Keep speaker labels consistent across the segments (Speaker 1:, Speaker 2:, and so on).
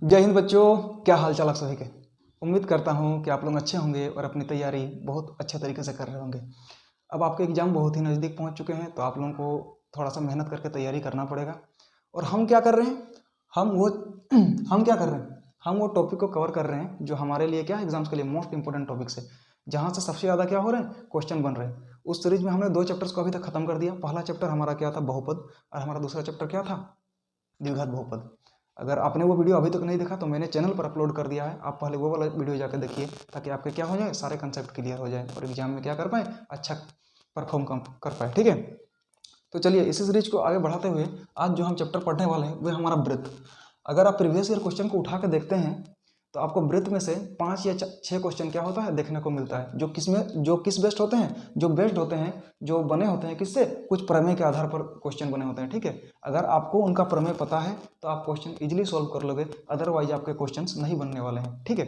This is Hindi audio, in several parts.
Speaker 1: जय हिंद बच्चों, क्या हाल चाल आप सभी के। उम्मीद करता हूँ कि आप लोग अच्छे होंगे और अपनी तैयारी बहुत अच्छे तरीके से कर रहे होंगे। अब आपके एग्ज़ाम बहुत ही नज़दीक पहुँच चुके हैं, तो आप लोगों को थोड़ा सा मेहनत करके तैयारी करना पड़ेगा। और हम क्या कर रहे हैं, हम वो हम क्या कर रहे हैं, हम वो टॉपिक को कवर कर रहे हैं जो हमारे लिए क्या है, एग्जाम्स के लिए मोस्ट इंपॉर्टेंट टॉपिक्स है, जहाँ से सबसे ज़्यादा क्या हो रहे हैं, क्वेश्चन बन रहे हैं। उस सीरीज में हमने 2 चैप्टर्स को अभी तक खत्म कर दिया। पहला चैप्टर हमारा क्या था, बहुपद, और हमारा दूसरा चैप्टर क्या था, द्विघात बहुपद। अगर आपने वो वीडियो अभी तक नहीं देखा तो मैंने चैनल पर अपलोड कर दिया है, आप पहले वो वाला वीडियो जाकर देखिए, ताकि आपके क्या हो जाए, सारे कंसेप्ट क्लियर हो जाए और एग्जाम में क्या कर पाए, अच्छा परफॉर्म कर पाए। ठीक है, तो चलिए इसी सीरीज को आगे बढ़ाते हुए आज जो हम चैप्टर पढ़ने वाले हैं वह हमारा वृत्त। अगर आप प्रीवियस ईयर क्वेश्चन को उठा के देखते हैं तो आपको वृत्त में से 5 या 6 क्वेश्चन क्या होता है, देखने को मिलता है, जो किस बेस्ड होते हैं, जो बेस्ड होते हैं, जो बने होते हैं किससे, कुछ प्रमेय के आधार पर क्वेश्चन बने होते हैं। ठीक है, अगर आपको उनका प्रमेय पता है तो आप क्वेश्चन इजीली सॉल्व कर लोगे, अदरवाइज आपके क्वेश्चन नहीं बनने वाले हैं। ठीक है,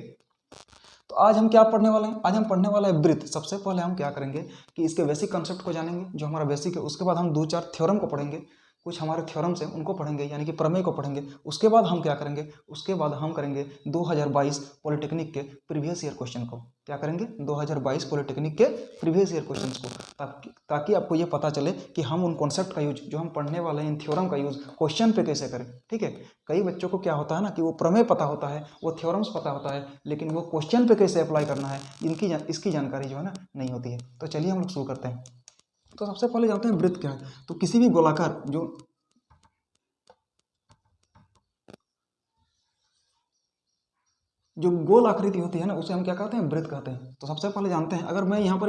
Speaker 1: तो आज हम क्या पढ़ने वाले हैं, आज हम पढ़ने वाले हैं वृत्त। सबसे पहले हम क्या करेंगे कि इसके बेसिक कंसेप्ट को जानेंगे, जो हमारा बेसिक है। उसके बाद हम 2-4 थ्योरम को पढ़ेंगे, कुछ हमारे थ्योरम्स हैं उनको पढ़ेंगे, यानी कि प्रमेय को पढ़ेंगे। उसके बाद हम क्या करेंगे, उसके बाद हम करेंगे 2022 पॉलिटेक्निक के प्रीवियस ईयर क्वेश्चन को। क्या करेंगे, 2022 पॉलिटेक्निक के प्रीवियस ईयर क्वेश्चंस को, ताकि आपको ये पता चले कि हम उन कॉन्सेप्ट का यूज जो हम पढ़ने वाले हैं, इन थ्योरम का यूज क्वेश्चन पे कैसे करें। ठीक है, कई बच्चों को क्या होता है ना कि वो प्रमेय पता होता है, वो थ्योरम्स पता होता है, लेकिन वो क्वेश्चन पे कैसे अप्लाई करना है इसकी जानकारी जो है ना नहीं होती है। तो चलिए हम लोग शुरू करते हैं। तो सबसे पहले जानते हैं वृत्त क्या है। तो किसी भी गोलाकार जो गोल आकृति होती है ना, उसे हम क्या कहते हैं, वृत्त कहते हैं। तो सबसे पहले जानते हैं, अगर मैं यहाँ पर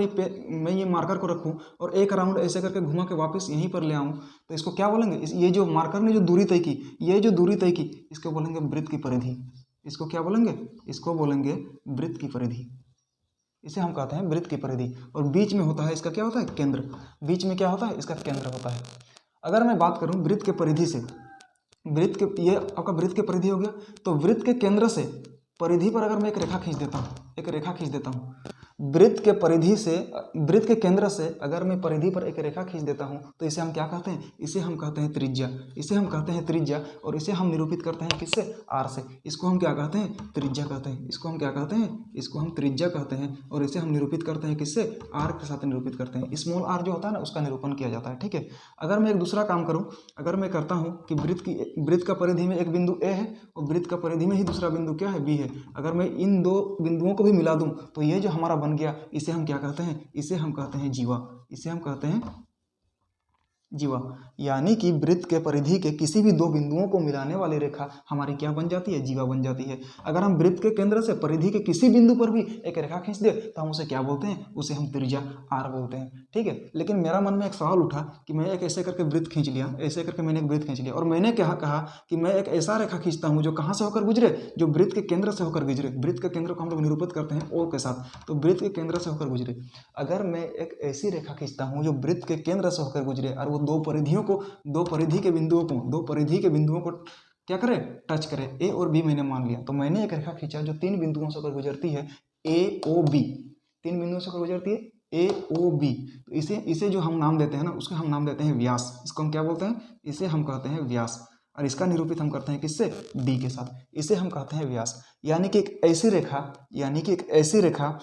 Speaker 1: मैं ये मार्कर को रखूँ और एक राउंड ऐसे करके घुमा के वापस यहीं पर ले आऊँ, तो इसको क्या बोलेंगे, ये जो मार्कर ने जो दूरी तय की, ये जो दूरी तय की, इसको बोलेंगे वृत्त की परिधि। इसको क्या बोलेंगे, इसको बोलेंगे वृत्त की परिधि। इसे हम कहते हैं वृत्त की परिधि। और बीच में होता है इसका क्या होता है, केंद्र। बीच में क्या होता है, इसका केंद्र होता है। अगर मैं बात करूं वृत्त के परिधि से, ये आपका वृत्त के परिधि हो गया। तो वृत्त के केंद्र से परिधि पर अगर मैं एक रेखा खींच देता हूं, वृत्त के परिधि से, वृत्त के केंद्र से अगर मैं परिधि पर एक रेखा खींच देता हूं, तो इसे हम क्या कहते हैं, इसे हम कहते हैं त्रिज्या। इसे हम कहते हैं त्रिज्या, और इसे हम निरूपित करते हैं किससे, आर से। इसको हम क्या कहते हैं, त्रिज्या कहते हैं। इसको हम क्या कहते हैं, इसको हम त्रिज्या कहते हैं, और इसे हम निरूपित करते हैं किससे, आर के साथ निरूपित करते हैं। स्मॉल आर जो होता है ना, उसका निरूपण किया जाता है। ठीक है, अगर मैं एक दूसरा काम करूं, अगर मैं करता हूं कि वृत्त का परिधि में एक बिंदु ए है और वृत्त का परिधि में ही दूसरा बिंदु क्या है, बी है। अगर मैं इन दो बिंदुओं को भी मिला दूं, तो ये जो हमारा बन गया, इसे हम क्या कहते हैं, इसे हम कहते हैं जीवा। इसे हम कहते हैं जीवा, यानी कि वृत्त के परिधि के किसी भी 2 बिंदुओं को मिलाने वाली रेखा हमारी क्या बन जाती है, जीवा बन जाती है। अगर हम वृत्त के केंद्र से परिधि के किसी बिंदु पर भी एक रेखा खींच दे तो हम उसे क्या बोलते हैं, उसे हम त्रिज्या आर बोलते हैं। ठीक है, लेकिन मेरा मन में एक सवाल उठा कि मैं एक ऐसे करके वृत्त खींच लिया, ऐसे करके मैंने एक वृत्त खींच लिया, और मैंने क्या कहा कि मैं एक ऐसा रेखा खींचता हूं जो कहां से होकर गुजरे, जो वृत्त के केंद्र से होकर गुजरे। वृत्त के केंद्र को हम लोग निरूपित करते हैं ओ के साथ, तो वृत्त के केंद्र से होकर गुजरे। अगर मैं एक ऐसी रेखा खींचता हूं जो वृत्त के केंद्र से होकर गुजरे और वो दो परिधि के बिंदुओं को क्या करे, टच करे, ए और बी मैंने मान लिया। तो मैंने एक रेखा खींचा जो 3 बिंदुओं से होकर गुजरती है, ए ओ बी। 3 बिंदुओं से होकर गुजरती है ए ओ बी। तो इसे जो हम नाम देते हैं ना, उसका हम नाम देते हैं व्यास। इसको हम क्या बोलते हैं, इसे हम कहते हैं व्यास, और इसका निरूपित हम करते हैं किससे, डी के साथ। इसे हम कहते हैं व्यास। यानी कि एक ऐसी रेखा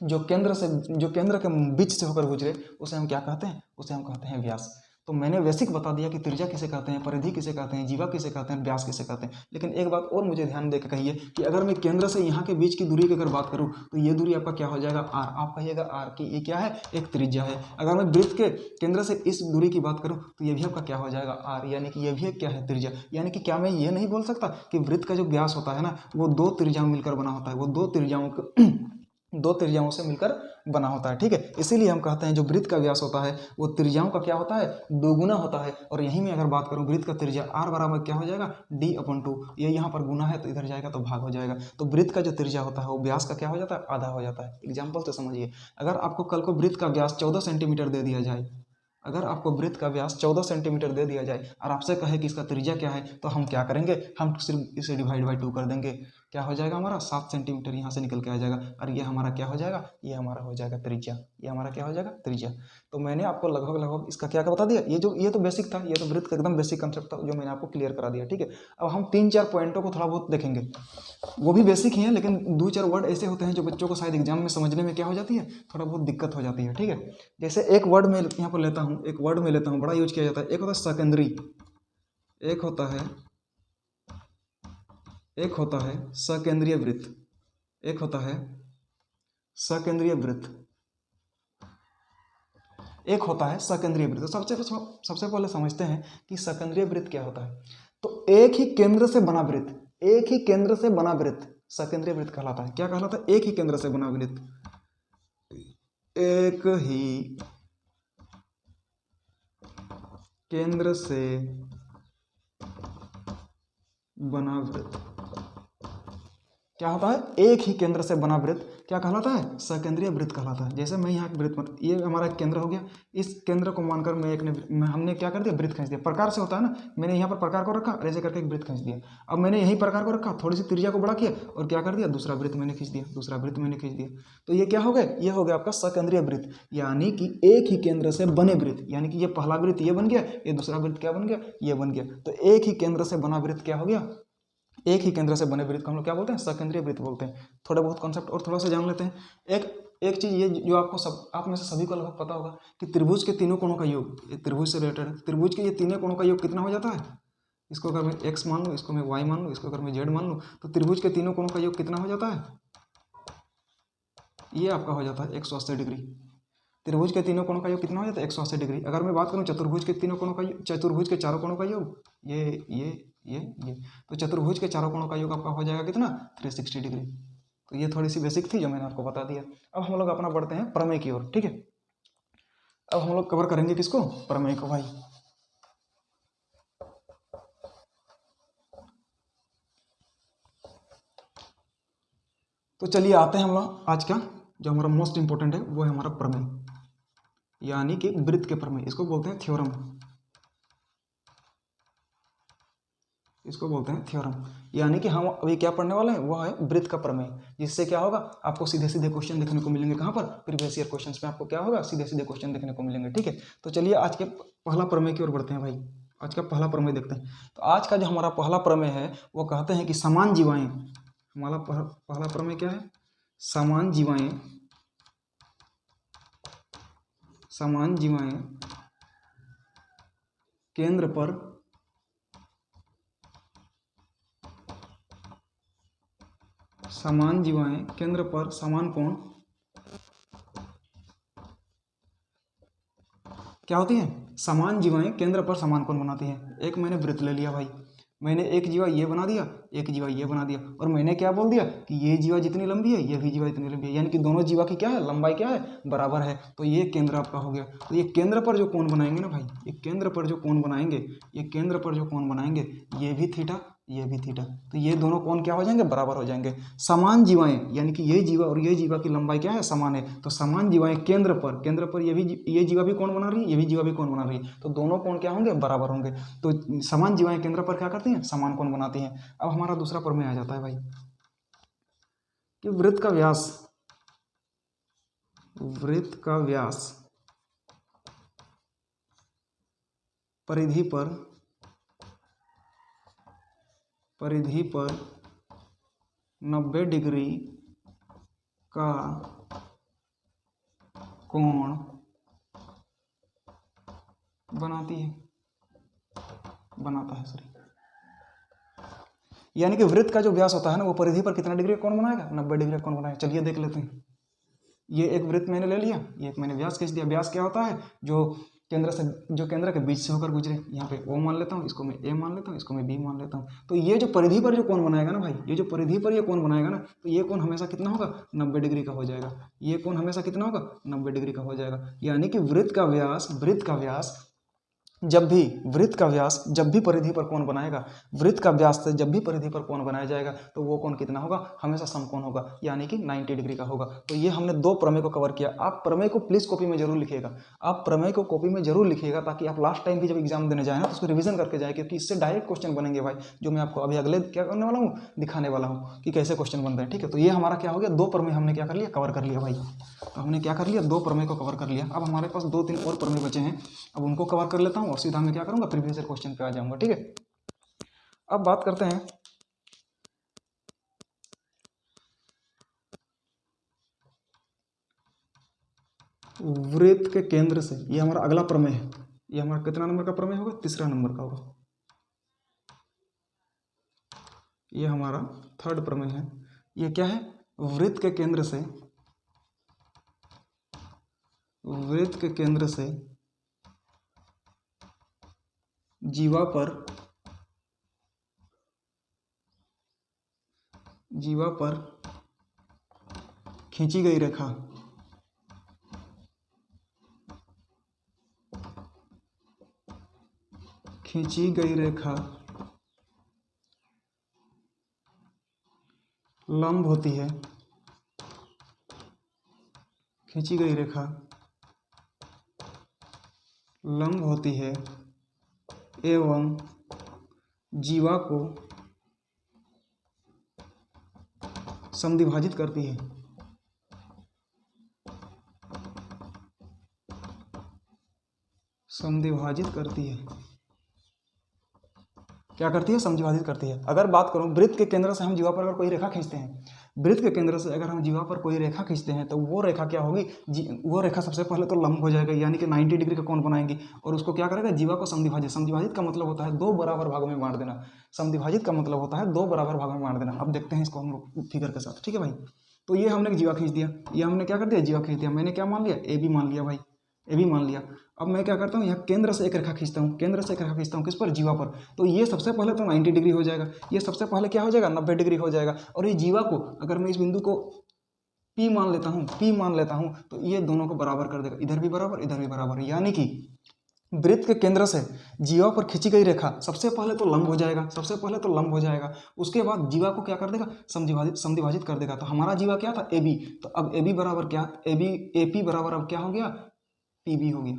Speaker 1: जो केंद्र के बीच से होकर गुजरे, उसे हम क्या कहते हैं, उसे हम कहते हैं व्यास। तो मैंने बेसिक बता दिया कि त्रिज्या किसे कहते हैं, परिधि किसे कहते हैं, जीवा किसे कहते हैं, व्यास किसे कहते हैं। लेकिन एक बात और मुझे ध्यान देकर कहिए कि अगर मैं केंद्र से यहाँ के बीच की दूरी की अगर बात करूँ, तो ये दूरी आपका क्या हो जाएगा, आर। आप कहिएगा आर की ये क्या है, एक त्रिज्या है। अगर मैं वृत्त के केंद्र से इस दूरी की बात करूँ, तो ये भी आपका क्या हो जाएगा, आर, यानी कि ये भी एक क्या है, त्रिज्या। यानी कि क्या मैं ये नहीं बोल सकता कि वृत्त का जो व्यास होता है ना, वो 2 त्रिज्याओं मिलकर बना होता है, वो 2 त्रिज्याओं से मिलकर बना होता है। ठीक है, इसीलिए हम कहते हैं जो वृत्त का व्यास होता है वो त्रिज्याओं का क्या होता है, दोगुना होता है। और यहीं में अगर बात करूं, वृत्त का त्रिज्या r बराबर क्या हो जाएगा, d/2। ये यहाँ पर गुना है तो इधर जाएगा तो भाग हो जाएगा। तो वृत्त का जो त्रिज्या होता है वो व्यास का क्या हो जाता है, आधा हो जाता है। एग्जाम्पल से समझिए, अगर आपको कल को वृत्त का व्यास 14 सेंटीमीटर दे दिया जाए, अगर आपको वृत्त का व्यास 14 सेंटीमीटर दे दिया जाए और आपसे कहे कि इसका त्रिज्या क्या है, तो हम क्या करेंगे, हम सिर्फ इसे डिवाइड बाई 2 कर देंगे। क्या हो जाएगा हमारा 7 सेंटीमीटर यहाँ से निकल के आ जाएगा। और ये हमारा क्या हो जाएगा, ये हमारा हो जाएगा त्रिज्या, ये हमारा क्या हो जाएगा त्रिज्या। तो मैंने आपको लगभग इसका क्या बता दिया, ये तो बेसिक था, ये तो वृत्त का एकदम बेसिक कंसेप्ट था जो मैंने आपको क्लियर करा दिया, ठीक है। अब हम 3-4 पॉइंटों को थोड़ा बहुत देखेंगे, वो भी बेसिक ही है, लेकिन 2-4 वर्ड ऐसे होते हैं जो बच्चों को शायद एग्जाम में समझने में क्या हो जाती है, थोड़ा बहुत दिक्कत हो जाती है, ठीक है। जैसे एक वर्ड में यहाँ पर लेता हूँ, एक वर्ड में लेता हूँ, बड़ा यूज किया जाता है, एक होता है सेकेंडरी, एक होता है सकेंद्रीय वृत्त, एक होता है सकेंद्रीय वृत्त, एक होता है सकेंद्रीय वृत्त। सबसे पहले समझते हैं कि सकेंद्रीय वृत्त क्या होता है। तो एक ही केंद्र से बना वृत्त, एक ही केंद्र से बना वृत्त सकेंद्रीय वृत्त कहलाता है। क्या कहलाता है, एक ही केंद्र से बना वृत्त, एक ही केंद्र से बना वृत्त क्या होता है, एक ही केंद्र से बना वृत्त क्या कहलाता है, सकेंद्रीय वृत्त कहलाता है। जैसे मैं यहाँ वृत्त, ये हमारा केंद्र हो गया, इस केंद्र को मानकर हमने क्या कर दिया, वृत्त खींच दिया। प्रकार से होता है ना, मैंने यहाँ पर प्रकार को रखा और ऐसे करके एक वृत्त खींच दिया। अब मैंने यही प्रकार को रखा, थोड़ी सी त्रिज्या को बड़ा किया और क्या कर दिया, दूसरा वृत्त मैंने खींच दिया, दूसरा वृत्त मैंने खींच दिया। तो ये क्या हो गया, ये हो गया आपका सकेंद्रीय वृत्त, यानी कि एक ही केंद्र से बने वृत्त, यानी कि ये पहला वृत्त ये बन गया, ये दूसरा वृत्त क्या बन गया, ये बन गया। तो एक ही केंद्र से बना वृत्त क्या हो गया, एक ही केंद्र से बने वृत्त को हम लोग क्या बोलते हैं, सकेंद्रीय वृत्त बोलते हैं। थोड़ा बहुत कॉन्सेप्ट और थोड़ा सा जान लेते हैं। एक चीज ये जो आपको आप में से सभी को लगभग पता होगा कि त्रिभुज के तीनों कोणों का योग, ये त्रिभुज से रिलेटेड है, त्रिभुज के ये तीनों कोणों का योग कितना हो जाता है। इसको अगर मैं x मान लूँ, इसको मैं y मान लूँ, इसको अगर मैं z मान लूँ, तो त्रिभुज के तीनों कोणों का योग कितना हो जाता है, ये आपका हो जाता है 180 डिग्री। त्रिभुज के तीनों कोणों का योग कितना हो जाता है, 180 डिग्री। अगर मैं बात करूँ चतुर्भुज के तीनों कोणों का, चतुर्भुज के चारों कोणों का योग, ये तो चतुर्भुज के चारों कोणों का योग आपका हो जाएगा कितना, 360 डिग्री। तो ये थोड़ी सी बेसिक थी जो मैंने आपको बता दिया। अब हम लोग अपना बढ़ते हैं प्रमेय की ओर, ठीक है। अब हम लोग कवर करेंगे किसको, प्रमेय को भाई। तो चलिए आते हैं हम लोग, आज का जो हमारा मोस्ट इंपॉर्टेंट है वो है हमारा प्रमेय, यानी कि वृत्त के प्रमेय, इसको बोलते हैं थ्योरम, इसको बोलते हैं थ्योरम। यानी कि हम अभी क्या पढ़ने वाले हैं, वो है वृत्त का प्रमेय, जिससे क्या होगा, आपको सीधे सीधे क्वेश्चन देखने को मिलेंगे। कहाँ पर, प्रीवियस ईयर क्वेश्चंस में आपको क्या होगा, सीधे सीधे क्वेश्चन देखने को मिलेंगे, ठीक है। तो चलिए आज के पहला प्रमेय की ओर बढ़ते हैं भाई, आज का पहला प्रमेय देखते हैं। तो आज का जो हमारा पहला प्रमेय है वो कहते हैं कि समान जीवाएं, हमारा पहला प्रमेय क्या है, समान जीवाएं, समान जीवाएं केंद्र पर समान जीवाएं केंद्र पर समान कोण क्या होती हैं, समान जीवाएं केंद्र पर समान कोण बनाती हैं। एक मैंने वृत्त ले लिया भाई, मैंने एक जीवा ये बना दिया, एक जीवा ये बना दिया, और मैंने क्या बोल दिया कि ये जीवा जितनी लंबी है ये भी जीवा इतनी लंबी है, यानी कि दोनों जीवा की क्या है, लंबाई क्या है, बराबर है। तो ये केंद्र आपका हो गया। तो ये केंद्र पर जो कोण बनाएंगे ना भाई, ये केंद्र पर जो कोण बनाएंगे, ये केंद्र पर जो कोण बनाएंगे, ये भी थीटा, ये भी थीटा, तो ये दोनों कोण क्या हो जाएंगे, बराबर हो जाएंगे। समान जीवाएं, यानी कि ये जीवा और ये जीवा की लंबाई क्या है, समान है। तो समान जीवाएं केंद्र पर ये जीवा भी कोण बना रही है, ये भी जीवा भी कोण बना रही है, तो दोनों कोण क्या होंगे, बराबर होंगे। तो समान जीवाएं केंद्र पर क्या करती हैं, समान कोण बनाती हैं। अब हमारा दूसरा प्रमेय आ जाता है भाई कि वृत्त का व्यास परिधि पर 90 डिग्री का कोण बनाता है सॉरी। यानी कि वृत्त का जो व्यास होता है ना, वो परिधि पर कितना डिग्री का कोण बनाएगा, 90 डिग्री का कोण बनाएगा। चलिए देख लेते हैं। ये एक वृत्त मैंने ले लिया, ये एक मैंने व्यास खींच दिया। व्यास क्या होता है, जो केंद्र के बीच से होकर गुजरे। यहाँ पे O मान लेता हूँ, इसको मैं A मान लेता हूँ, इसको मैं B मान लेता हूँ। तो ये जो परिधि पर जो कोण बनाएगा ना भाई, ये जो परिधि पर ये कोण बनाएगा ना, तो ये कोण हमेशा कितना होगा, 90 डिग्री का हो जाएगा। ये कोण हमेशा कितना होगा, 90 डिग्री का हो जाएगा। यानी कि वृत्त का व्यास जब भी वृत्त का व्यास जब भी परिधि पर कोण बनाएगा, वृत्त का व्यास से जब भी परिधि पर कोण बनाया जाएगा तो वो कोण कितना होगा, हमेशा समकोण होगा, यानी कि 90 डिग्री का होगा। तो ये हमने दो प्रमेय को कवर किया। आप प्रमेय को प्लीज कॉपी में जरूर लिखिएगा, आप प्रमेय को कॉपी में जरूर लिखिएगा, ताकि आप लास्ट टाइम भी जब एग्जाम देने जाए ना तो उसको रिवीजन करके जाए, क्योंकि इससे डायरेक्ट क्वेश्चन बनेंगे भाई, जो मैं आपको अभी अगले क्या करने वाला हूँ, दिखाने वाला हूँ कि कैसे क्वेश्चन बनते हैं। ठीक है, तो ये हमारा क्या हो गया, दो प्रमेय हमने क्या कर लिया, कवर कर लिया भाई। तो हमने क्या कर लिया, दो प्रमेय को कवर कर लिया। अब हमारे पास 2-3 और प्रमेय बचे हैं, अब उनको कवर कर लेता हूँ और सीधा मैं क्या करूँगा, प्रीवियस ईयर क्वेश्चन पे आ जाऊँगा। ठीक है, अब बात करते हैं वृत्त के केंद्र से। ये हमारा अगला प्रमेय है, ये हमारा कितना नंबर का प्रमेय होगा, तीसरा नंबर का होगा। ये हमारा थर्ड प्रमेय है। ये क्या है, वृत्त के केंद्र से, वृत्त के केंद्र से जीवा पर खींची गई रेखा लंब होती है, खींची गई रेखा लंब होती है एवं जीवा को समद्विभाजित करती है। समद्विभाजित करती है, क्या करती है, समद्विभाजित करती है। अगर बात करूं वृत्त के केंद्र से हम जीवा पर अगर कोई रेखा खींचते हैं, वृत्त के केंद्र से अगर हम जीवा पर कोई रेखा खींचते हैं तो वो रेखा क्या होगी, वो रेखा सबसे पहले तो लंब हो जाएगा, यानी कि 90 डिग्री का कोण बनाएंगी, और उसको क्या करेगा, जीवा को समद्विभाजित। समद्विभाजित का मतलब होता है दो बराबर भागों में बांट देना। समद्विभाजित का मतलब होता है दो बराबर भागों में बांट देना। अब देखते हैं इसको हम लोग फिगर के साथ। ठीक है भाई, तो ये हमने जीवा खींच दिया, ये हमने क्या कर दिया, जीवा खींच दिया। मैंने क्या मान लिया, ए बी मान लिया भाई, ए भी मान लिया। अब मैं क्या करता हूँ, यहाँ केंद्र से एक रेखा खींचता हूँ, केंद्र से एक रेखा खींचता हूँ, किस पर, जीवा पर। तो ये सबसे पहले तो 90 डिग्री हो जाएगा, ये सबसे पहले क्या हो जाएगा, 90 डिग्री हो जाएगा। और ये जीवा को अगर मैं इस बिंदु को P मान लेता हूँ, P मान लेता हूँ, तो ये दोनों को बराबर कर देगा, इधर भी बराबर, इधर भी बराबर, यानी कि वृत्त के केंद्र से जीवा पर खींची गई रेखा सबसे पहले तो लंब हो जाएगा, सबसे पहले तो लंब हो जाएगा, उसके बाद जीवा को क्या कर देगा, समद्विभाजित कर देगा। तो हमारा जीवा क्या था, ए बी, तो अब ए बी बराबर क्या, ए बी ए पी बराबर अब क्या हो गया, पी बी हो गया।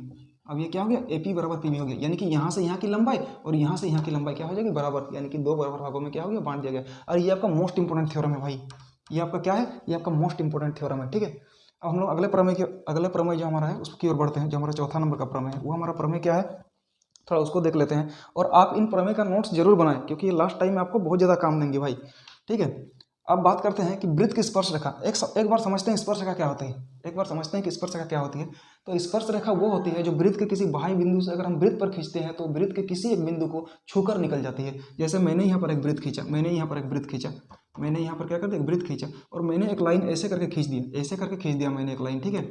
Speaker 1: अब ये क्या हो गया, ए पी बराबर पी बी हो गया, यानी कि यहाँ से यहाँ की लंबाई और यहाँ से यहाँ की लंबाई क्या हो जाएगी, बराबर, यानी कि दो बराबर भागों में क्या हो गया, बांट दिया गया। और ये आपका मोस्ट इंपोर्टेंट थ्योरम है भाई, ये आपका क्या है, ये आपका मोस्ट इंपोर्टेंट थ्योरम है। ठीक है, अब हम लोग अगले प्रमेय जो हमारा है उसकी ओर बढ़ते हैं। जो हमारा चौथा नंबर का प्रमेय है, वो हमारा प्रमेय क्या है, थोड़ा उसको देख लेते हैं। और आप इन प्रमेय का नोट्स जरूर बनाएं, क्योंकि ये लास्ट टाइम में आपको बहुत ज़्यादा काम देंगे भाई। ठीक है, अब बात करते हैं कि वृत्त की स्पर्श रेखा। एक बार समझते हैं स्पर्श रेखा क्या होती है, एक बार समझते हैं कि स्पर्श रेखा क्या होती है। तो स्पर्श रेखा वो होती है जो वृत्त के किसी बाह्य बिंदु से अगर हम वृत्त पर खींचते हैं तो वृत्त के किसी एक बिंदु को छूकर निकल जाती है। जैसे मैंने यहाँ पर एक वृत्त खींचा, मैंने यहाँ पर एक वृत्त खींचा, मैंने यहाँ पर क्या कर दिया, एक वृत्त खींचा, और मैंने एक लाइन ऐसे करके खींच दिया, ऐसे करके खींच दिया मैंने एक लाइन। ठीक है,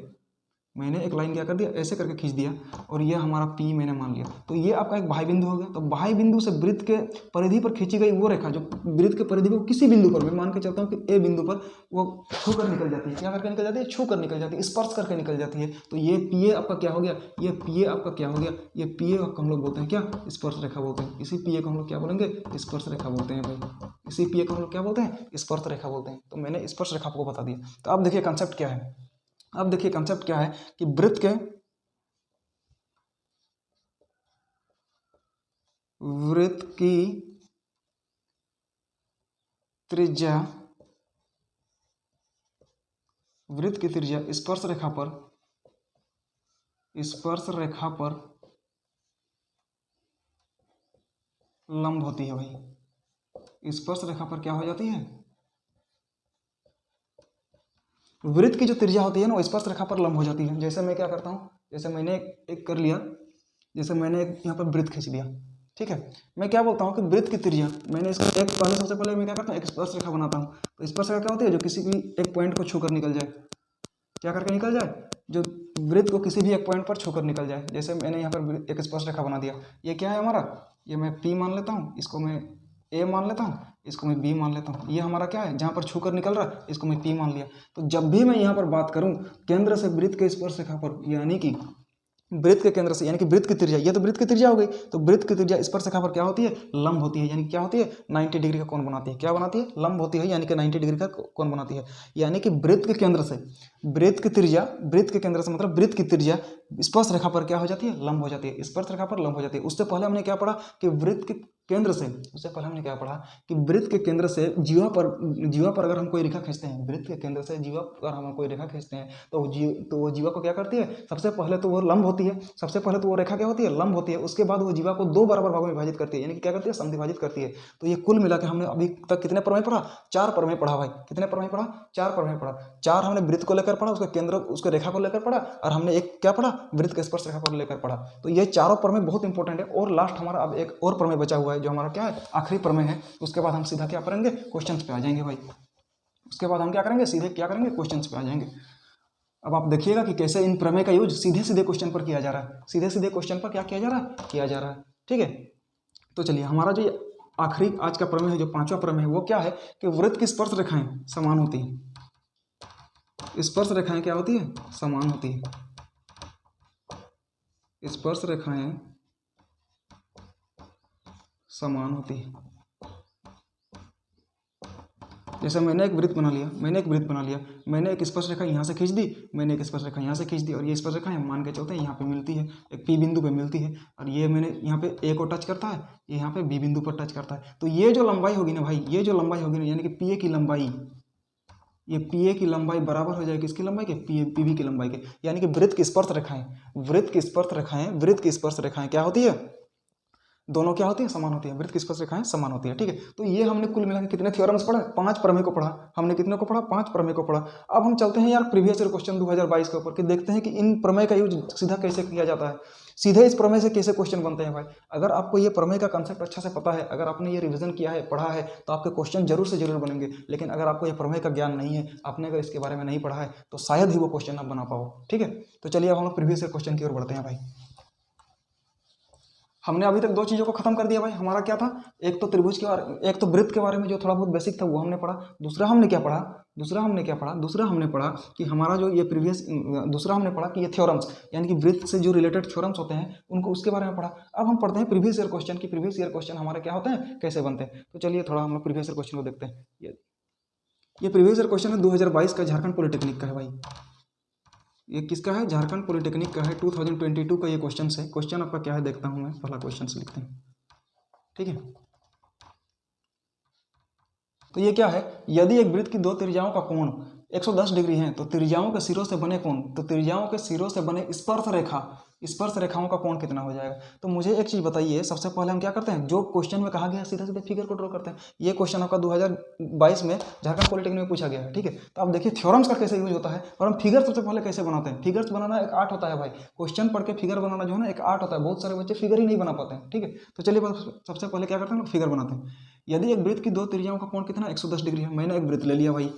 Speaker 1: मैंने एक लाइन क्या कर दिया, ऐसे करके खींच दिया, और ये हमारा P मैंने मान लिया। तो ये आपका एक बाह्य बिंदु हो गया। तो बाह्य बिंदु से वृत्त के परिधि पर खींची गई वो रेखा जो वृत्त के परिधि पर किसी बिंदु पर, मैं मान के चलता हूँ कि ए बिंदु पर, वो छू कर निकल जाती है। क्या करके निकल जाती है, छू कर निकल जाती है, स्पर्श करके निकल जाती है। तो ये PA आपका क्या हो गया, ये PA आपका क्या हो गया, ये PA हम लोग बोलते हैं क्या, स्पर्श रेखा बोलते हैं। इसी PA को हम लोग क्या बोलेंगे, स्पर्श रेखा बोलते हैं भाई। इसी PA को हम लोग क्या बोलते हैं, स्पर्श रेखा बोलते हैं। तो मैंने स्पर्श रेखा आपको बता दिया। तो अब देखिए कंसेप्ट क्या है, अब देखिए कंसेप्ट क्या है कि वृत्त की त्रिज्या, वृत्त की त्रिज्या स्पर्श रेखा पर लंब होती है भाई। स्पर्श रेखा पर क्या हो जाती है, वृत्त की जो त्रिज्या होती है ना वो स्पर्श रेखा पर लंब हो जाती है। जैसे मैं क्या करता हूँ, जैसे मैंने एक कर लिया, जैसे मैंने यहाँ पर वृत्त खींच लिया। ठीक है, मैं क्या बोलता हूँ कि वृत्त की त्रिज्या, मैंने इसका एक पहले सबसे पहले मैं क्या करता हूँ, एक स्पर्श रेखा बनाता हूँ। तो स्पर्श रेखा क्या होती है, जो किसी भी एक पॉइंट को छूकर निकल जाए, क्या करके निकल जाए, जो वृत्त को किसी भी एक पॉइंट पर छूकर निकल जाए। जैसे मैंने यहाँ पर एक स्पर्श रेखा बना दिया, ये क्या है हमारा, ये मैं P मान लेता हूँ, इसको मैं A मान लेता हूँ, इसको मैं B मान लेता हूँ। ये हमारा क्या है, जहाँ पर छूकर निकल रहा है, इसको मैं P मान लिया। तो जब भी मैं यहाँ पर बात करूँ केंद्र से वृत्त के स्पर्श रेखा पर, यानी कि वृत्त के केंद्र से, यानी कि वृत्त की त्रिज्या, ये तो वृत्त की त्रिज्या हो गई, तो वृत्त की त्रिज्या स्पर्श रेखा पर क्या होती है, लंब होती है, यानी क्या होती है 90 डिग्री का कोण बनाती है। क्या बनाती है, लंब होती है, यानी कि 90 डिग्री का कोण बनाती है। यानी कि वृत्त के केंद्र से, वृत्त की त्रिज्या, वृत्त के केंद्र से मतलब वृत्त की त्रिज्या स्पर्श रेखा पर क्या हो जाती है, लंब हो जाती है, स्पर्श रेखा पर लंब हो जाती है। उससे पहले हमने क्या पढ़ा कि वृत्त के केंद्र से, उससे पहले हमने क्या पढ़ा कि वृत्त के केंद्र से जीवा पर अगर हम कोई रेखा खींचते हैं, वृत्त के केंद्र से जीवा पर हम कोई रेखा खींचते हैं, तो वो जीवा को क्या करती है, सबसे पहले तो वो लंब होती है, सबसे पहले तो वो रेखा क्या होती है, लंब होती है। उसके बाद वो जीवा को 2 बराबर भागों में विभाजित करती है, यानी कि क्या करती है, समद्विभाजित करती है। तो ये कुल मिला के हमने अभी तक कितने प्रमेय पढ़ा, 4 प्रमेय पढ़ा भाई। कितने प्रमेय पढ़ा, 4 प्रमेय पढ़ा। 4 हमने वृत्त को लेकर पढ़ा, उसके केंद्र, उसके रेखा को लेकर पढ़ा, और हमने एक क्या पढ़ा, वृत्त के स्पर्श रेखा को लेकर पढ़ा। तो ये चारों प्रमेय बहुत इंपॉर्टेंट है। और लास्ट हमारा अब एक और प्रमेय बचा हुआ है, जो हमारा क्या है, आखिरी प्रमेय है। उसके बाद हम सीधा क्या करेंगे, क्वेश्चंस पे आ जाएंगे भाई। उसके बाद हम क्या करेंगे, सीधे क्या करेंगे, क्वेश्चंस पे आ जाएंगे। अब आप देखिएगा कि कैसे इन प्रमेय का यूज सीधे सीधे क्वेश्चन पर किया जा रहा है, सीधे सीधे क्वेश्चन पर क्या किया जा रहा है, किया जा रहा है। ठीक है, तो चलिए हमारा जो आखिरी आज का प्रमेय है, जो 5वां प्रमेय है, वो क्या है कि वृत्त की स्पर्श रेखाएं समान होती हैं। स्पर्श रेखाएं क्या होती है, समान होती है। स्पर्श रेखाएं समान होती है। जैसे मैंने एक वृत्त बना लिया, मैंने एक स्पर्श रेखा यहाँ से खींच दी, मैंने एक स्पर्श रेखा यहाँ से खींच दी, और ये स्पर्श रेखा मान के चलते हैं यहाँ पे मिलती है, एक पी बिंदु पे मिलती है, और ये मैंने यहाँ पे ए को टच करता है, ये यहाँ पे बी बिंदु पर टच करता है। तो ये जो लंबाई होगी ना भाई, ये जो लंबाई होगी ना, यानी कि पी ए की लंबाई, ये पी ए की लंबाई बराबर हो जाएगी किसकी लंबाई के, पी बी की लंबाई के। यानी कि वृत्त की स्पर्श रेखाएं, वृत्त की स्पर्श रेखाएं क्या होती है, दोनों क्या होती है, समान होती है। वृत्त की स्पर्श रेखाएं समान होती है। ठीक है, तो ये हमने कुल मिला के कितने थ्योरम्स पढ़े, 5 प्रमेय को पढ़ा हमने। कितने को पढ़ा, 5 प्रमेय को पढ़ा। अब हम चलते हैं यार प्रीवियस ईयर क्वेश्चन 2022 के ऊपर, कि देखते हैं कि इन प्रमेय का यूज सीधा कैसे किया जाता है, सीधे इस प्रमेय से कैसे क्वेश्चन बनते हैं भाई। अगर आपको ये प्रमेय का कंसेप्ट अच्छा से पता है, अगर आपने ये रिवीजन किया है, पढ़ा है, तो आपके क्वेश्चन जरूर से जरूर बनेंगे। लेकिन अगर आपको ये प्रमेय का ज्ञान नहीं है, आपने अगर इसके बारे में नहीं पढ़ा है, तो शायद ही वो क्वेश्चन आप बना पाओ। ठीक है, तो चलिए अब हम लोग प्रीवियस ईयर क्वेश्चन की ओर बढ़ते हैं भाई। हमने अभी तक 2 चीज़ों को खत्म कर दिया भाई। हमारा क्या था, एक तो त्रिभुज के बारे, एक तो वृत्त के बारे में जो थोड़ा बहुत बेसिक था वो हमने पढ़ा। दूसरा हमने क्या पढ़ा, दूसरा हमने पढ़ा कि हमारा जो ये दूसरा हमने पढ़ा कि ये थ्योरम्स, यानी कि वृत्त से जो रिलेटेड थ्योरम्स होते हैं उनको, उसके बारे में पढ़ा। अब हम पढ़ते हैं प्रीवियस ईयर क्वेश्चन की प्रीवियस ईयर क्वेश्चन हमारे क्या होते हैं, कैसे बनते हैं। तो चलिए थोड़ा हम लोग प्रीवियस ईयर क्वेश्चन को देखते हैं। ये प्रीवियस ईयर क्वेश्चन है 2022 का, झारखंड पॉलिटेक्निक का है भाई। ये किसका है, झारखंड पॉलिटेक्निक का है, 2022 का ये क्वेश्चन है। क्वेश्चन आपका क्या है देखता हूं मैं, पहला क्वेश्चन से लिखते हैं। ठीक है, तो ये क्या है, यदि एक वृत्त की 2 त्रिज्याओं का कोण 110 डिग्री है, तो त्रिज्याओं के सिरों से बने कोण, तो त्रिज्याओं के सिरों से बने स्पर्श रेखाओं का कोण कितना हो जाएगा। तो मुझे एक चीज बताइए, सबसे पहले हम क्या करते हैं, जो क्वेश्चन में कहा गया सीधे सीधे फिगर को ड्रॉ करते हैं। ये क्वेश्चन आपका 2022 में झारखंड पॉलिटेक्निक में पूछा गया है। ठीक है, तो आप देखिए थ्योरम्स का कैसे यूज होता है, और हम फिगर सबसे पहले कैसे बनाते हैं। फिगर्स बनाना एक आर्ट होता है भाई, क्वेश्चन पढ़ के फिगर बनाना जो है ना एक आर्ट होता है। बहुत सारे बच्चे फिगर ही नहीं बना पाते हैं। ठीक है, तो चलिए सबसे पहले क्या करते हैं, फिगर बनाते हैं। यदि एक वृत्त की 2 त्रिज्याओं का कोण कितना 110 डिग्री है। मैंने एक वृत्त ले लिया भाई,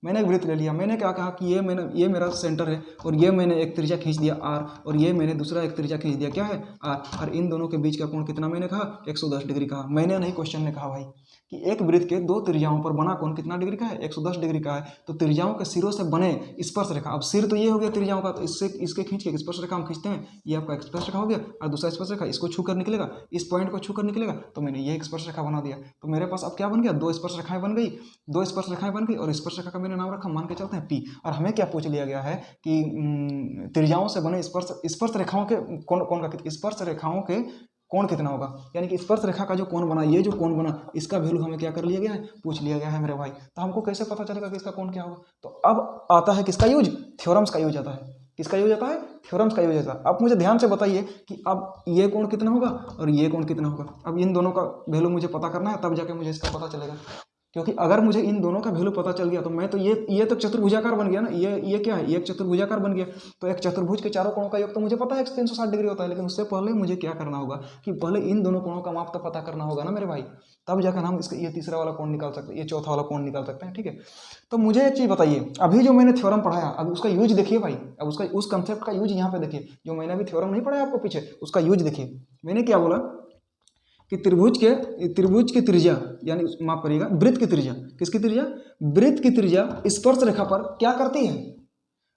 Speaker 1: मैंने क्या कहा कि ये मेरा सेंटर है, और ये मैंने एक त्रिज्या खींच दिया r, और ये मैंने दूसरा एक त्रिज्या खींच दिया क्या है r, और इन दोनों के बीच का कोण कितना मैंने कहा 110 डिग्री कहा। मैंने नहीं, क्वेश्चन ने कहा भाई कि एक वृत्त के 2 त्रिज्याओं पर बना कोण कितना डिग्री का है, 110 डिग्री का है। तो त्रिज्याओं के सिरों से बने स्पर्श रेखा, अब सिर तो ये हो गया त्रिज्याओं का, तो इसके खींच के स्पर्श रेखा हम खींचते हैं, ये आपका स्पर्श रेखा हो गया, और दूसरा स्पर्श रेखा इसको छू कर निकलेगा, इस पॉइंट को छू कर निकलेगा, तो मैंने ये एक स्पर्श रेखा बना दिया। तो मेरे पास अब क्या बन गया, 2 स्पर्श रेखाएं बन गई, 2 स्पर्श रेखाएं बन गई, और स्पर्श रेखा का मैंने नाम रखा, मान के चलते हैं P। और हमें क्या पूछ लिया गया है कि त्रिज्याओं से बने स्पर्श रेखाओं के कोण का, स्पर्श रेखाओं के कोण कितना होगा, यानी कि स्पर्श रेखा का जो कोण बना, ये जो कोण बना, इसका वैल्यू हमें क्या कर लिया गया है, पूछ लिया गया है मेरे भाई। तो हमको कैसे पता चलेगा कि इसका कोण क्या होगा। तो अब आता है किसका यूज, थ्योरम्स का यूज आता है। किसका यूज आता है, थ्योरम्स का यूज आता है। अब मुझे ध्यान से बताइए कि अब ये कोण कितना होगा और ये कोण कितना होगा। अब इन दोनों का वैल्यू मुझे पता करना है, तब जाके मुझे इसका पता चलेगा। क्योंकि अगर मुझे इन दोनों का वैल्यू पता चल गया तो मैं तो ये तो चतुर्भुजाकार बन गया ना, ये क्या है, ये एक चतुर्भुजाकार बन गया। तो एक चतुर्भुज के चारों कोणों का योग तो मुझे पता है 360 डिग्री होता है, लेकिन उससे पहले मुझे क्या करना होगा कि पहले इन दोनों कोणों का माप तो पता करना होगा ना मेरे भाई, तब जाकर हम इसका ये तीसरा वाला कोण निकाल सकते हैं, ये चौथा वाला कोण निकाल सकते हैं। ठीक है, तो मुझे एक चीज बताइए, अभी जो मैंने थ्योरम पढ़ाया, अब उसका यूज देखिए भाई, अब उसका उस कंसेप्ट का यूज यहाँ पे देखिए। जो मैंने अभी थ्योरम नहीं पढ़ाया आपको पीछे, उसका यूज देखिए। मैंने क्या बोला कि त्रिभुज की त्रिज्या, यानी माफ करिएगा, वृत्त की त्रिज्या, किसकी त्रिज्या, वृत्त की त्रिज्या स्पर्श रेखा पर क्या करती है,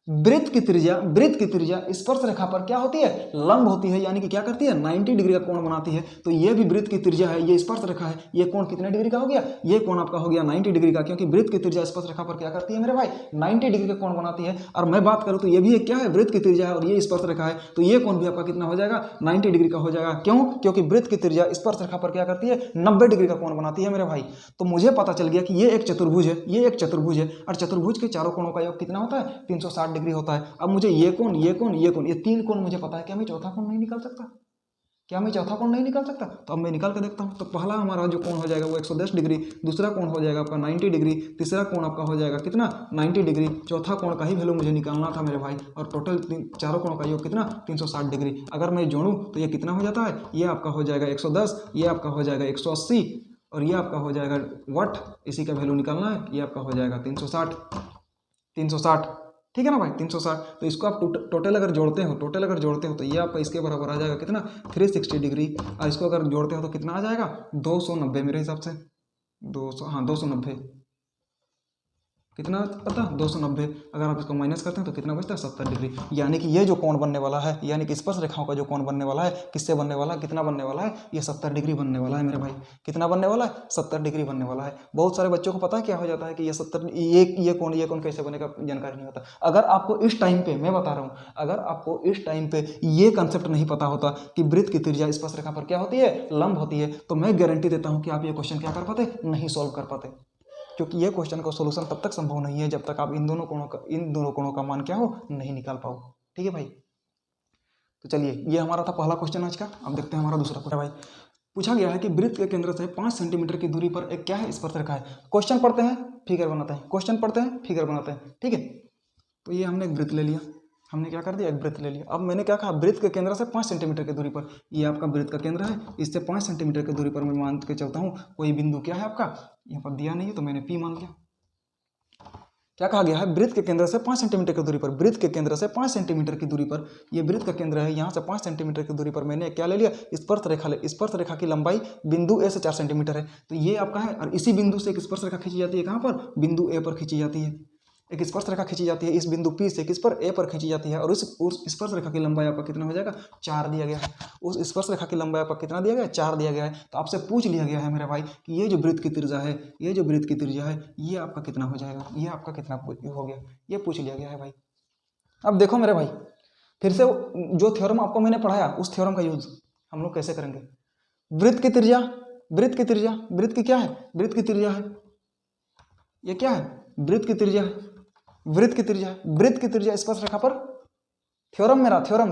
Speaker 1: वृत्त की त्रिज्या स्पर्श रेखा पर क्या होती है, लंब होती है, यानी कि क्या करती है, 90 डिग्री का कोण बनाती है। तो ये भी वृत्त की त्रिज्या है, ये स्पर्श रेखा है, ये कोण कितने डिग्री का हो गया, ये कोण आपका हो गया 90 डिग्री का, क्योंकि वृत्त की त्रिज्या स्पर्श रेखा पर क्या करती है मेरे भाई, 90 डिग्री का कोण बनाती है। और मैं बात करूं तो ये भी एक क्या है, वृत्त की त्रिज्या है और ये स्पर्श रेखा है, तो ये कोण भी आपका कितना हो जाएगा, 90 डिग्री का हो जाएगा। क्यों, क्योंकि वृत्त की त्रिज्या स्पर्श रेखा पर क्या करती है, 90 डिग्री का कोण बनाती है मेरे भाई। तो मुझे पता चल गया कि ये एक चतुर्भुज है, ये एक चतुर्भुज है, और चतुर्भुज के चारों कोणों का योग कितना होता है, 360 डिग्री होता है। अब मुझे ये कोण, ये कोण, ये कोण, ये तीन कोण मुझे पता है, क्या मैं चौथा कोण नहीं निकाल सकता, क्या मैं चौथा कोण नहीं निकाल सकता? तो अब मैं निकाल के देखता हूं। तो पहला हमारा जो कोण हो जाएगा वो 110 डिग्री, दूसरा कोण हो जाएगा आपका 90 डिग्री, तीसरा कोण आपका हो जाएगा कितना, 90 डिग्री, चौथा कोण का ही वैल्यू मुझे निकालना था मेरे भाई, और टोटल चारों कोणों का योग कितना, 360 डिग्री। अगर मैं जोड़ूं तो ये कितना हो जाता है, ये आपका हो जाएगा 110, ये आपका हो जाएगा 180, और ये आपका हो जाएगा वाट, इसी का वैल्यू निकालना है, ये आपका हो जाएगा 360, ठीक है ना भाई, 360। तो इसको आप टोटल अगर जोड़ते हो, तो ये आपका इसके बराबर आ जाएगा कितना, 360 डिग्री, और इसको अगर जोड़ते हो तो कितना आ जाएगा, 290 मेरे हिसाब से, 290, कितना पता, 290। अगर आप इसको माइनस करते हैं तो कितना बचता है, 70 डिग्री। यानी कि ये जो कोण बनने वाला है, यानी कि स्पर्श रेखाओं का जो कोण बनने वाला है, किससे बनने वाला है, कितना बनने वाला है, ये 70 डिग्री बनने वाला है मेरे भाई। कितना बनने वाला है, 70 डिग्री बनने वाला है। बहुत सारे बच्चों को पता है क्या हो जाता है कि ये 70, ये कोण कैसे बनेगा, जानकारी नहीं होता। अगर आपको इस टाइम पे, मैं बता रहा हूँ, अगर आपको इस टाइम पे ये कंसेप्ट नहीं पता होता कि वृत्त की त्रिज्या स्पर्श रेखा पर क्या होती है, लंब होती है, तो मैं गारंटी देता हूँ कि आप ये क्वेश्चन क्या कर पाते, नहीं सॉल्व कर पाते। क्योंकि ये क्वेश्चन का सॉल्यूशन तब तक संभव नहीं है जब तक आप इन दोनों कोणों का मान क्या हो, नहीं निकाल पाओ। ठीक है भाई, तो चलिए ये हमारा था पहला क्वेश्चन आज का। अब देखते हैं हमारा दूसरा क्वेश्चन। भाई पूछा गया है कि वृत्त के केंद्र से 5 सेंटीमीटर की दूरी पर एक क्या है, स्पर्श रेखा है। क्वेश्चन पढ़ते हैं, फिगर बनाते हैं, क्वेश्चन पढ़ते हैं, फिगर बनाते हैं। ठीक है, तो ये हमने एक वृत्त ले लिया, हमने क्या कर दिया, एक वृत्त ले लिया। अब मैंने क्या कहा, वृत्त के केंद्र से 5 सेंटीमीटर की दूरी पर, ये आपका वृत्त का केंद्र है, इससे 5 सेंटीमीटर की दूरी पर मैं मान के चलता हूँ कोई बिंदु क्या है आपका, यहाँ पर दिया नहीं है तो मैंने पी मान लिया। क्या कहा गया है, वृत्त के केंद्र से 5 सेंटीमीटर की दूरी पर, वृत्त के केंद्र से 5 सेंटीमीटर की दूरी पर, ये वृत्त का केंद्र है, यहाँ से 5 सेंटीमीटर की दूरी पर मैंने क्या ले लिया, स्पर्श रेखा की लंबाई बिंदु ए से 4 सेंटीमीटर है, तो ये आपका है। और इसी बिंदु से एक स्पर्श रेखा खींची जाती है, कहाँ पर, बिंदु ए पर खींची जाती है, एक स्पर्श रेखा खींची जाती है, इस बिंदु P से किस पर, A पर खींची जाती है, और उस स्पर्श रेखा की लंबाई आपका कितना हो जाएगा, 4 दिया गया है। उस स्पर्श रेखा की लंबाई आपका कितना दिया गया है, 4 दिया गया है। तो आपसे पूछ लिया गया है मेरे भाई कि ये जो वृत्त की त्रिज्या है, ये आपका कितना हो जाएगा, ये आपका कितना हो गया, ये पूछ लिया गया है भाई। अब देखो मेरे भाई, फिर से जो थ्योरम आपको मैंने पढ़ाया, उस थ्योरम का यूज हम लोग कैसे करेंगे। वृत्त की त्रिज्या, वृत्त की क्या है, वृत्त की त्रिज्या है, ये क्या है, वृत्त की त्रिज्या है, वृत्त की त्रिज्या स्पर्श रेखा पर, थ्योरम मेरा थ्योरम,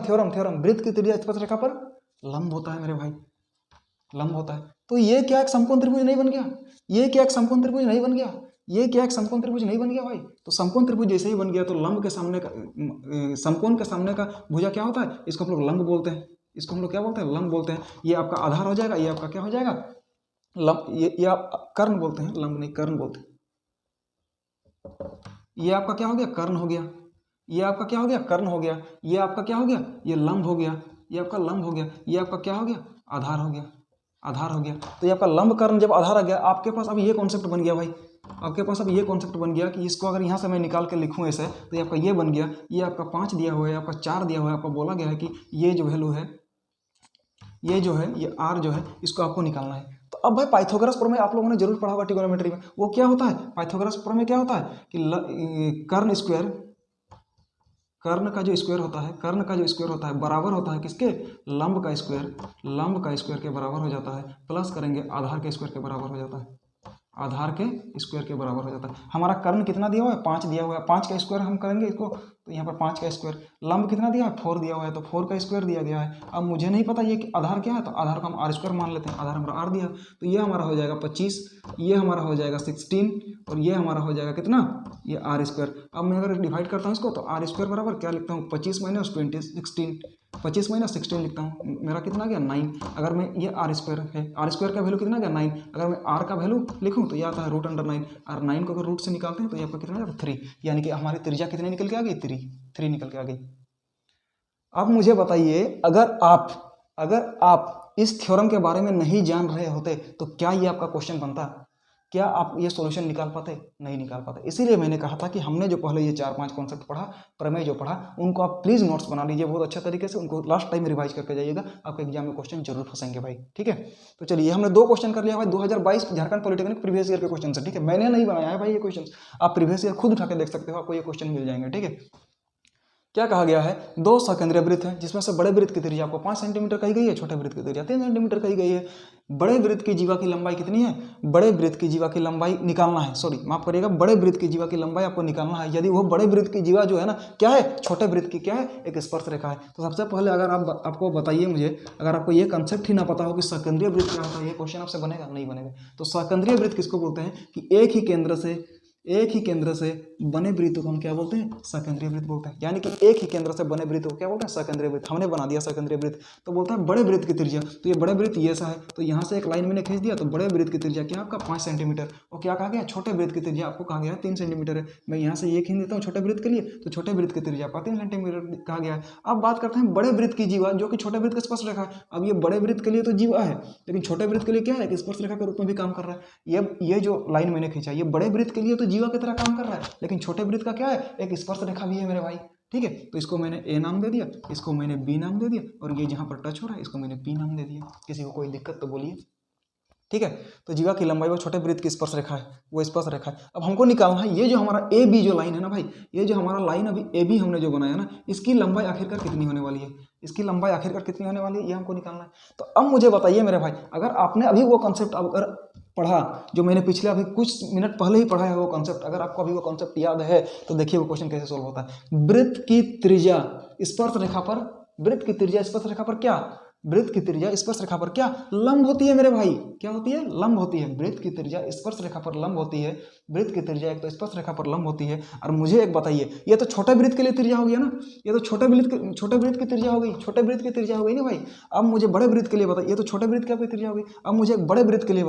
Speaker 1: वृत्त की त्रिज्या स्पर्श रेखा पर लंब होता है मेरे भाई, लंब होता है। तो ये क्या एक समकोण त्रिभुज नहीं बन गया, ये क्या एक समकोण त्रिभुज नहीं बन गया, ये क्या एक समकोण त्रिभुज नहीं बन गया भाई। तो समकोण त्रिभुज जैसे ही बन गया तो लंब के सामने का, समकोण के सामने का भुजा क्या होता है, इसको हम लोग लंब बोलते हैं, इसको हम लोग क्या बोलते हैं, लंब बोलते हैं। ये आपका आधार हो जाएगा, ये आपका क्या हो जाएगा, लंब, ये आप कर्ण बोलते हैं, लंब नहीं कर्ण बोलते हैं। ये आपका क्या हो गया, कर्ण हो गया, ये आपका क्या हो गया, कर्ण हो गया, ये आपका क्या हो गया, ये लंब हो गया, ये आपका लंब हो गया, ये आपका क्या हो गया, आधार हो गया, आधार हो गया। तो ये आपका लंब कर्ण जब आधार आ गया, आपके पास अब ये कॉन्सेप्ट बन गया भाई, आपके पास अब ये कॉन्सेप्ट बन गया कि इसको अगर यहाँ से मैं निकाल के लिखूँ ऐसे, तो ये आपका ये बन गया, ये आपका 5 दिया हुआ है, आपका 4 दिया हुआ है, आपको बोला गया है कि ये जो वैल्यू है, ये जो है, ये r जो है, इसको आपको निकालना है। तो अब भाई पाइथागोरस प्रमेय आप लोगों ने जरूर पढ़ा होगा ट्रिगोनोमेट्री में। वो क्या होता है, पाइथागोरस प्रमेय क्या होता है कि कर्ण स्क्वायर, कर्ण का जो स्क्वायर होता है, कर्ण का जो स्क्वायर होता है बराबर होता है किसके, लंब का स्क्वायर, लंब का स्क्वायर के बराबर हो जाता है, प्लस करेंगे आधार के स्क्वायर के बराबर हो जाता है, आधार के स्क्वायर के बराबर हो जाता है। हमारा कर्ण कितना दिया हुआ है, 5 दिया हुआ है, 5 का स्क्वायर हम करेंगे इसको, तो यहाँ पर 5 का स्क्वायर, लंब कितना दिया है, 4 दिया हुआ है, तो 4 का स्क्वायर दिया गया है। अब मुझे नहीं पता ये आधार क्या है, तो आधार को हम r स्क्वायर मान लेते हैं, आधार हमारा r दिया, तो ये हमारा हो जाएगा 25, ये हमारा हो जाएगा 16, और ये हमारा हो जाएगा कितना, ये r स्क्वायर। अब मैं अगर डिवाइड करता हूँ इसको, तो r स्क्वायर बराबर क्या लिखता हूँ, 25 माइनस 20 16, 25 माइनस 16 लिखता हूँ, मेरा कितना गया 9। अगर मैं ये r स्क्वायर है, r स्क्वायर का वैल्यू कितना गया 9, अगर मैं r का वैल्यू लिखूँ तो ये आता है √9, और 9 को अगर रूट से निकालते हैं तो ये आपका कितना जाएगा 3, यानी कि हमारी त्रिज्या कितनी निकल के आ गई, 3 निकल के आ गई। अब मुझे बताइए, अगर आप इस थ्योरम के बारे में नहीं जान रहे होते तो क्या ये आपका क्वेश्चन बनता, क्या आप ये सॉल्यूशन निकाल पाते? नहीं निकाल पाते। इसीलिए मैंने कहा था कि हमने जो पहले ये 4-5 कॉन्सेप्ट पढ़ा, प्रमेय जो पढ़ा, उनको आप प्लीज़ नोट्स बना लीजिए बहुत अच्छे तरीके से, उनको लास्ट टाइम रिवाइज करके जाइएगा, आपके एग्जाम में क्वेश्चन जरूर फंसेंगे भाई, ठीक है। तो चलिए हमने 2 क्वेश्चन कर लिया भाई 2022 झारखंड पॉलिटेक्निक प्रीवियस ईयर के क्वेश्चन से, ठीक है। मैंने नहीं बनाया है भाई ये क्वेश्चन, आप प्रीवियस ईयर खुद उठा के देख सकते हो, आपको ये क्वेश्चन मिल जाएंगे, ठीक है। क्या कहा गया है? 2 सकेंद्रीय वृत्त हैं, जिसमें से बड़े वृत्त की त्रिज्या आपको 5 सेंटीमीटर कही गई है, छोटे वृत्त की त्रिज्या 3 सेंटीमीटर कही गई है। बड़े वृत्त की जीवा की लंबाई कितनी है? बड़े वृत्त की जीवा की लंबाई निकालना है, सॉरी माफ करिएगा, बड़े वृत्त की जीवा की लंबाई आपको निकालना है। यदि वो बड़े वृत्त की जीवा जो है ना क्या है, छोटे वृत्त की क्या है, एक स्पर्श रेखा है। तो सबसे पहले अगर आपको बताइए मुझे, अगर आपको ये कंसेप्ट ही ना पता हो कि सकेंद्रीय वृत्त क्या होता है, ये क्वेश्चन आपसे बनेगा नहीं बनेगा। तो सकेंद्रीय वृत्त किसको बोलते हैं कि एक ही केंद्र से बने वृत्त को हम क्या बोलते हैं? सकेंद्रीय वृत्त बोलते हैं। यानी कि एक ही केंद्र से बने वृत्त को क्या बोलते हैं? सकेंद्रीय वृत्त। हमने बना दिया सकेंद्रीय वृत्त, तो बोलता है बड़े वृत्त की त्रिज्या। तो ये बड़े वृत्त ये सा है, तो यहाँ से एक लाइन मैंने खींच दिया, तो बड़े वृत्त की त्रिज्या क्या आपका 5 सेंटीमीटर। और क्या कहा गया? छोटे वृत्त की त्रिज्या आपको कहा गया है 3 सेंटीमीटर है। मैं यहाँ से ये खींच देता हूँ छोटे वृत्त के लिए, तो छोटे वृत्त की त्रिज्या आपका 3 सेंटीमीटर कहा गया है। अब बात करते हैं बड़े वृत्त की जीवा, जो कि छोटे वृत्त का स्पर्श रेखा है। अब ये बड़े वृत्त के लिए तो जीवा है, लेकिन छोटे वृत्त के लिए क्या है? कि स्पर्श रेखा के रूप में भी काम कर रहा है। ये जो लाइन मैंने खींचा, ये बड़े वृत्त के लिए तो जीवा की तरह काम कर रहा है, लेकिन छोटे वृत्त का क्या है? एक स्पर्श रेखा भी है मेरे भाई, ठीक है। तो इसको मैंने ए नाम दे दिया, इसको मैंने बी नाम दे दिया, और ये जहां पर टच हो रहा है इसको मैंने पी नाम दे दिया। किसी को कोई दिक्कत तो बोलिए, ठीक है। तो जीवा की लंबाई वो छोटे वृत्त की स्पर्श रेखा है, वो स्पर्श रेखा है। अब हमको निकालना है ये जो हमारा ए बी जो लाइन है ना भाई, ये जो हमारा लाइन अभी ए बी हमने जो बनाया ना, इसकी लंबाई आखिरकार कितनी होने वाली है? इसकी लंबाई आखिरकार कितनी होने वाली है, ये हमको निकालना है। तो अब मुझे बताइए मेरे भाई, अगर आपने अभी वो कॉन्सेप्ट अगर पढ़ा जो मैंने पिछले अभी कुछ मिनट पहले ही पढ़ा है वो कॉन्सेप्ट, अगर आपको अभी वो कॉन्सेप्ट याद है तो देखिए वो क्वेश्चन कैसे सोल्व होता है। वृत्त की त्रिज्या स्पर्श रेखा पर, वृत्त की त्रिज्या स्पर्श रेखा पर क्या? वृत्त की त्रिज्या स्पर्श रेखा पर क्या? लंब होती है मेरे भाई। क्या होती है? लंब होती है। वृत्त की त्रिज्या स्पर्श रेखा पर लंब होती है। वृत्त की त्रिज्या एक तो स्पर्श रेखा पर लंब होती है। और मुझे एक बताइए, ये तो छोटे वृत्त के लिए त्रिज्या हो गया ना, ये तो छोटे वृत्त की त्रिज्या हो गई, छोटे वृत्त की त्रिज्या हो गई ना भाई। अब मुझे बड़े वृत्त के लिए बताइए, ये तो छोटे वृत्त की त्रिज्या हो गई। अब मुझे बड़े वृत्त के लिए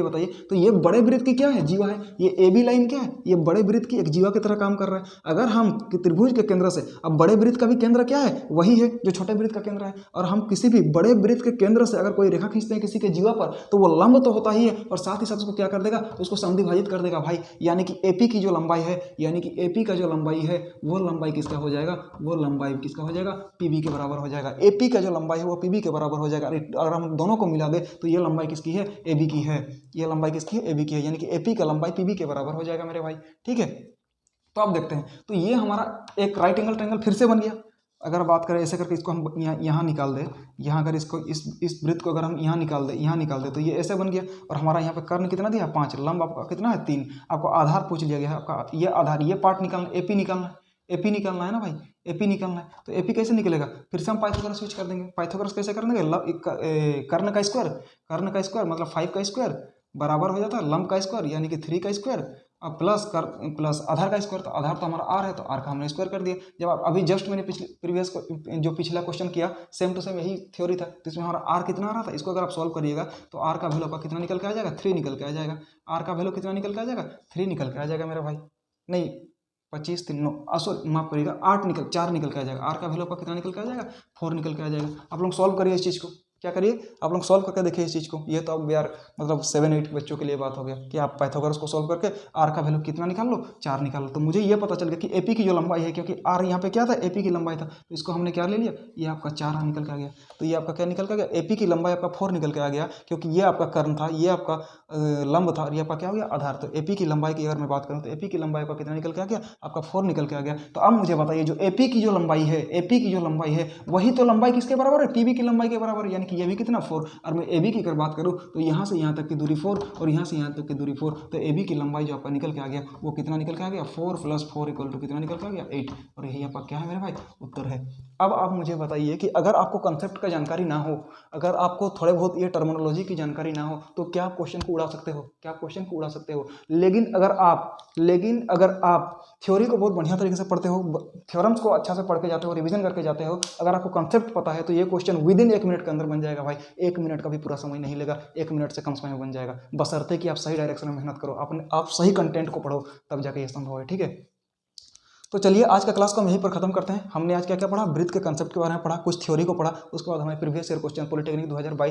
Speaker 1: बताइए, तो ये बड़े वृत्त की क्या है? जीवा है। ये ए बी लाइन क्या है? ये बड़े वृत्त की एक जीवा की तरह काम कर रहा है। अगर हम त्रिभुज के केंद्र से, अब बड़े वृत्त का भी केंद्र क्या है? वही है जो छोटे वृत्त का केंद्र है। और हम किसी भी बड़े वृत्त के केंद्र से अगर कोई रेखा खींचते हैं किसी के जीवा पर, तो वो लंब तो होता ही है, और साथ ही साथ उसको क्या कर देगा? उसको समद्विभाजित कर देगा भाई। यानी कि एपी की जो लंबाई है, यानी कि एपी का जो लंबाई है, वो लंबाई किसका हो जाएगा? वो लंबाई किसका हो जाएगा? पीबी के बराबर हो जाएगा। एपी का जो लंबाई है वो पीबी के बराबर हो जाएगा। अगर हम दोनों को मिला दे तो ये लंबाई किसकी है? एबी की है। ये लंबाई किसकी है? एबी की है। यानी कि एपी का लंबाई पीबी के बराबर हो जाएगा मेरे भाई, ठीक है। तो आप देखते हैं, तो ये हमारा एक राइट एंगल ट्रायंगल फिर से बन गया। अगर बात करें ऐसे करके, इसको हम यहाँ निकाल दें, यहाँ अगर इसको इस वृत्त को अगर हम यहाँ निकाल दें तो ये ऐसे बन गया। और हमारा यहाँ पे कर्ण कितना दिया? 5, लंब आपका कितना है? 3। आपको आधार पूछ लिया गया है, आपका ये आधार, ये पार्ट निकालना, एपी निकालना है ना भाई, एपी निकालना है। तो एपी कैसे निकलेगा? फिर से हम पाइथागोरस स्विच कर देंगे। पाइथागोरस कैसे कर देंगे? कर्ण का स्क्वायर मतलब 5 का स्क्वायर बराबर हो जाता है लंब का स्क्वायर, यानी कि 3 का स्क्वायर, अब प्लस आधार का स्क्वायर। तो आधार तो हमारा आर है, तो आर का हमने स्क्वायर कर दिया। जब आप अभी जस्ट मैंने पिछला क्वेश्चन किया, सेम टू सेम यही थ्योरी था। तो इसमें हमारा आर कितना आ रहा था? इसको अगर आप सॉल्व करिएगा तो आर का वैल्यू आपका कितना निकल के आ जाएगा? 3 निकल के आ जाएगा। आर का वैल्यू कितना निकल के आ जाएगा? 3 निकल के आ जाएगा मेरे भाई। नहीं, 25 3 9 सॉरी माफ करिएगा, 4 निकल के आ जाएगा। आर का वैल्यू आपका कितना निकल के आ जाएगा? 4 निकल के आ जाएगा। आप लोग सॉल्व करिए इस चीज़ को, क्या करिए आप लोग सॉल्व करके देखिए इस चीज़ को। ये तो अब यार मतलब 7-8 बच्चों के लिए बात हो गया कि आप पाइथागोरस को सॉल्व करके आर का वैल्यू कितना निकाल लो? 4 निकाल लो। तो मुझे ये पता चल गया कि एपी की जो लंबाई है, क्योंकि आर यहाँ पे क्या था? एपी की लंबाई था, तो इसको हमने क्या ले लिया? ये आपका 4 निकल के आ गया। तो ये आपका क्या निकल के आ गया? एपी की लंबाई आपका 4 निकल के आ गया, क्योंकि ये आपका कर्ण था, ये आपका लंब था, और ये आपका क्या हो गया? आधार। तो एपी की लंबाई की अगर मैं बात करूँ तो एपी की लंबाई आपका कितना निकल के आ गया? आपका 4 निकल के आ गया। तो अब मुझे बताइए, जो एपी की जो लंबाई है, वही तो लंबाई किसके बराबर है? पीबी की लंबाई के बराबर है। यानी कि ये भी कितना? 4। और मैं AB की अगर बात करूँ तो यहाँ से यहाँ तक की दूरी 4 और यहाँ से यहाँ तक की दूरी 4। तो AB की लंबाई जो आपका निकल के आ गया वो कितना निकल के आ गया? 4 + 4 = कितना निकल के आ गया? 8। और यही आपका क्या है मेरे भाई? उत्तर है। अब आप मुझे बताइए कि अगर आपको कंसेप्ट का जानकारी ना हो, अगर आपको थोड़े बहुत ये टर्मिनोलॉजी की जानकारी ना हो, तो क्या आप क्वेश्चन को उड़ा सकते हो? लेकिन अगर आप थ्योरी को बहुत बढ़िया तरीके से पढ़ते हो, थ्योरम्स को अच्छा से पढ़ के जाते हो, रिवीजन करके जाते हो, अगर आपको कंसेप्ट पता है, तो ये क्वेश्चन विदिन 1 मिनट के अंदर बन जाएगा भाई। 1 मिनट का भी पूरा समय नहीं लेगा, 1 मिनट से कम समय में बन जाएगा, बशर्ते कि आप सही डायरेक्शन में मेहनत करो, आप सही कंटेंट को पढ़ो, तब जाके ये संभव है, ठीक है। तो चलिए आज का क्लास को हम यहीं पर खत्म करते हैं। हमने आज क्या क्या पढ़ा? वृत्त के कंसेप्ट के बारे में पढ़ा, कुछ थ्योरी को पढ़ा, उसके बाद हमें प्रीवियस ईयर क्वेश्चन पॉलिटेक्निक 2022